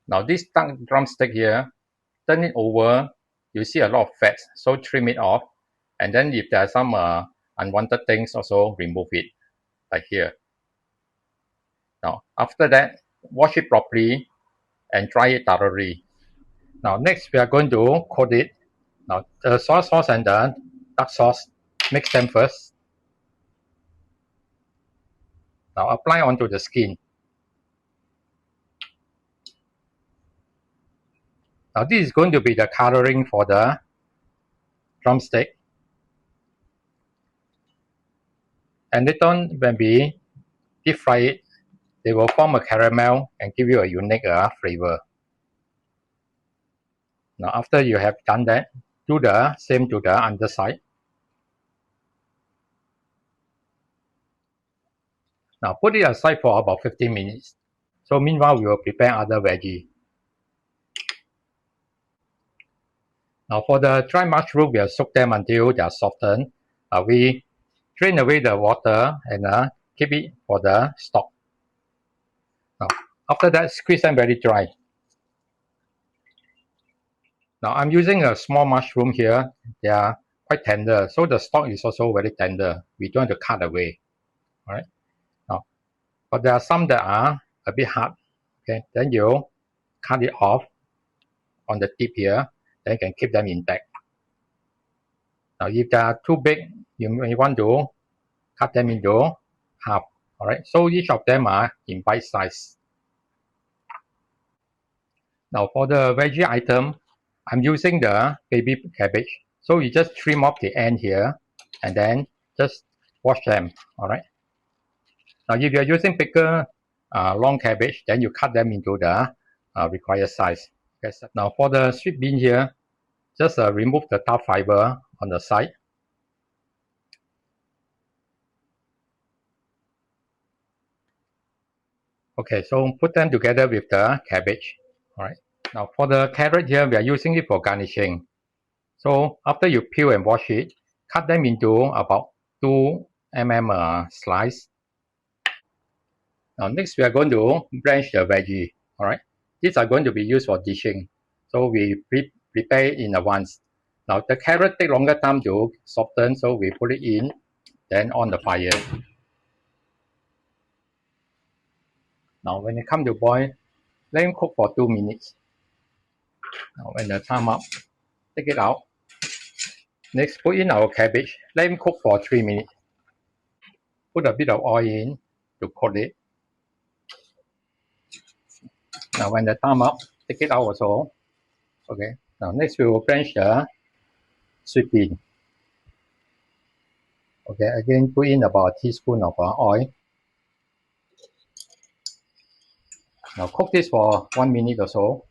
Now this drumstick here, turn it over, you see a lot of fat, so trim it off, and then if there are some unwanted things, also remove it, like here. Now after that, wash it properly and dry it thoroughly. Now next we are going to coat it. Now the soy sauce and the dark sauce, mix them first. Now apply onto the skin. Now this is going to be the coloring for the drumstick. And later on, when we deep fry it, they will form a caramel and give you a unique flavor. Now after you have done that, do the same to the underside. Now put it aside for about 15 minutes. So meanwhile, we will prepare other veggie. Now for the dry mushroom, we have soaked them until they are softened. We drain away the water and keep it for the stock. Now after that, squeeze them very dry. Now I'm using a small mushroom here. They are quite tender, so the stock is also very tender. We don't have to cut away. Alright. Now, but there are some that are a bit hard. Okay, then you cut it off on the tip here. Then you can keep them intact. Now if they are too big, you may want to cut them into half. Alright, so each of them are in bite size. Now for the veggie item, I'm using the baby cabbage. So you just trim off the end here and then just wash them. Alright. Now if you're using bigger long cabbage, then you cut them into the required size. Okay, so now for the sweet bean here, just remove the top fiber on the side. Okay, so put them together with the cabbage. Alright. Now for the carrot here, we are using it for garnishing. So after you peel and wash it, cut them into about 2 mm slice. Now next we are going to blanch the veggie. Alright. These are going to be used for dishing. So we prepare it in advance. Now the carrot take longer time to soften, so we put it in, then on the fire. Now when it comes to boil, let it cook for 2 minutes. Now when the time up, take it out. Next put in our cabbage, let it cook for 3 minutes. Put a bit of oil in to coat it. Now when the time up, take it out also. Okay. Now next we will blanch the sweet bean. Okay, again put in about a teaspoon of oil. Now cook this for 1 minute or so.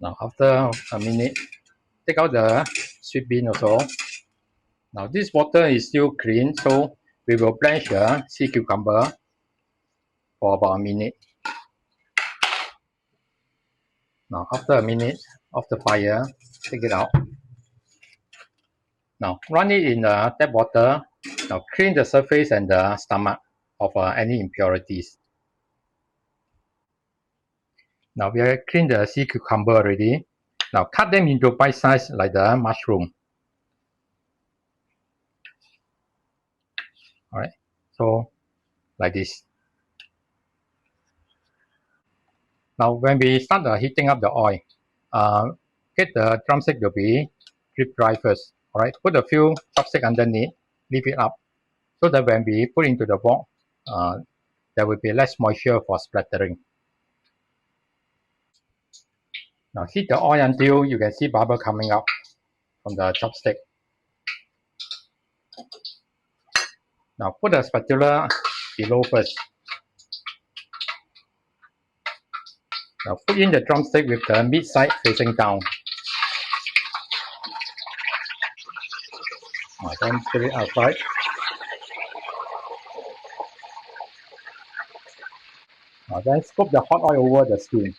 Now after a minute, take out the sweet bean also. Now this water is still clean, so we will blanch the sea cucumber for about a minute. Now after a minute of the fire, take it out. Now run it in the tap water. Now clean the surface and the stomach of any impurities. Now we have cleaned the sea cucumber already. Now cut them into bite size like the mushroom. Alright, so like this. Now when we start heating up the oil, get the drumstick to be drip dry first. Alright, put a few chopsticks underneath, leave it up, so that when we put into the wok, there will be less moisture for splattering. Now heat the oil until you can see bubble coming up from the chopstick. Now put the spatula below first. Now put in the drumstick with the meat side facing down. Now then put it outside. Now then scoop the hot oil over the skin.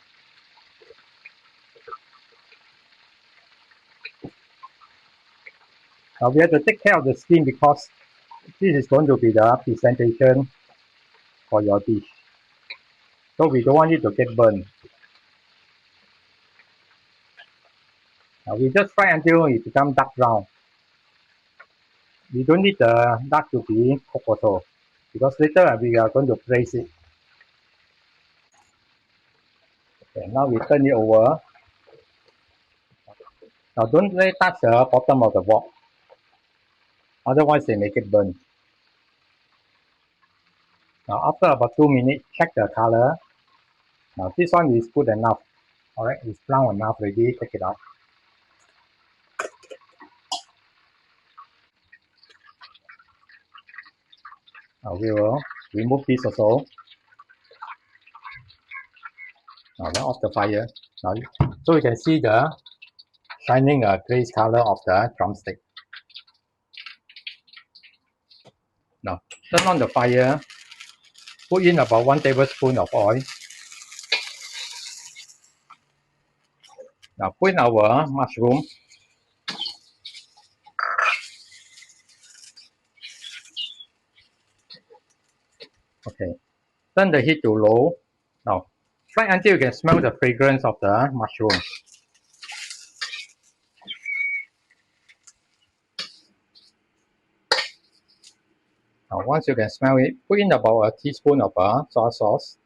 Now we have to take care of the skin because this is going to be the presentation for your dish. So we don't want it to get burned. Now we just fry until it becomes dark brown. We don't need the duck to be cooked also, because later we are going to braise it. Okay, now we turn it over. Now don't let it touch the bottom of the wok, otherwise they may get burned. Now after about 2 minutes, check the color. Now this one is good enough. Alright, it's brown enough already, take it out. Now we will remove this also. Now then off the fire. Now, so you can see the shining glaze color of the drumstick. Now turn on the fire. Put in about 1 tablespoon of oil. Now put in our mushroom. Okay. Turn the heat to low. Now fry until you can smell the fragrance of the mushroom. Now once you can smell it, put in about a teaspoon of soy sauce.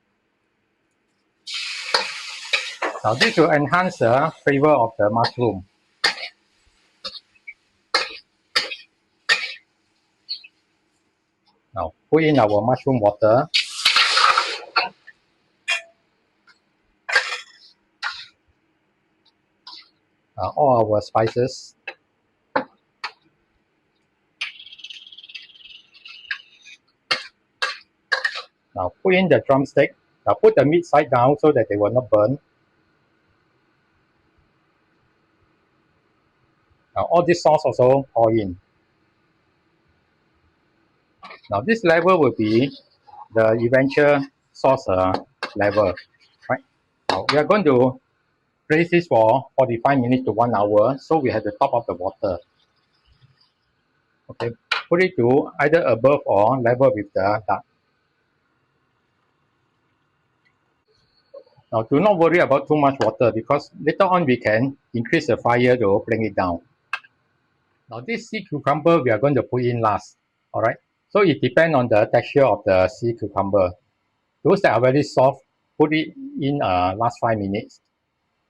Now this will enhance the flavor of the mushroom. Now put in our mushroom water. All our spices. Now put in the drumstick. Now put the meat side down so that they will not burn. Now all this sauce also pour in. Now this level will be the eventual sauce level. Right? Now we are going to braise this for 45 minutes to 1 hour, so we have to top up the water. Okay, put it to either above or level with the duck. Now do not worry about too much water, because later on we can increase the fire to bring it down. Now this sea cucumber we are going to put in last. Alright, so it depends on the texture of the sea cucumber. Those that are very soft, put it in last 5 minutes.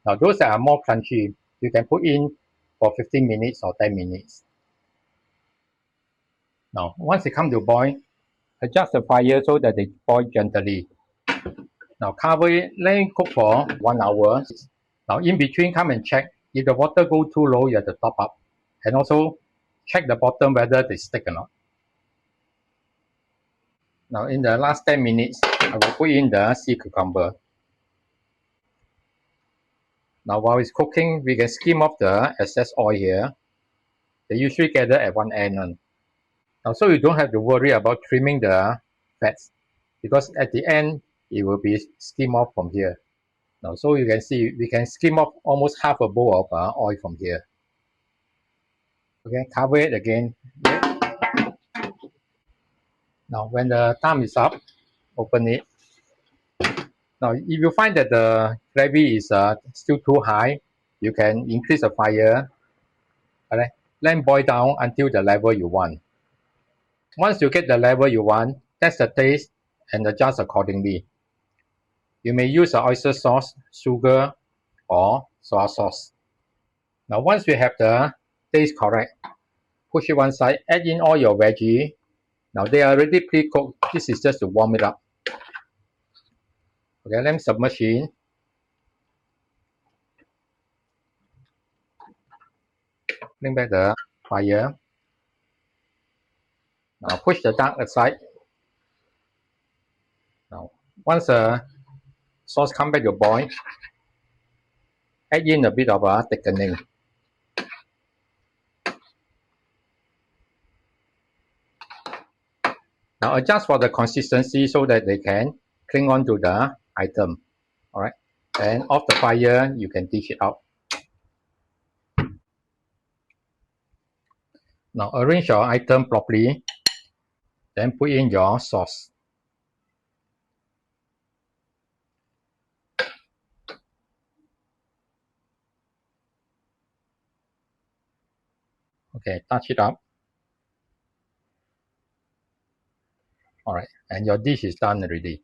Now those that are more crunchy, you can put in for 15 minutes or 10 minutes. Now once they come to boil, adjust the fire so that they boil gently. Now cover it, let it cook for 1 hour. Now in between, come and check. If the water go too low, you have to top up. And also check the bottom whether they stick or not. Now in the last 10 minutes, I will put in the sea cucumber. Now while it's cooking, we can skim off the excess oil here. They usually gather at one end. Now so you don't have to worry about trimming the fats, because at the end, it will be skimmed off from here. Now so you can see, we can skim off almost half a bowl of oil from here. Okay, cover it again. Now when the time is up, open it. Now if you find that the gravy is still too high, you can increase the fire. Alright, let it boil down until the level you want. Once you get the level you want, test the taste and adjust accordingly. You may use oyster sauce, sugar, or soy sauce. Now once you have the taste correct, push it one side, add in all your veggie. Now they are already pre-cooked. This is just to warm it up. Okay, let me submerge in. Bring back the fire. Now push the duck aside. Now once the sauce come back to boil, add in a bit of thickening. Now adjust for the consistency so that they can cling on to the item. Alright, and off the fire, you can dish it out. Now arrange your item properly, then put in your sauce. Okay, touch it up. Alright, and your dish is done already.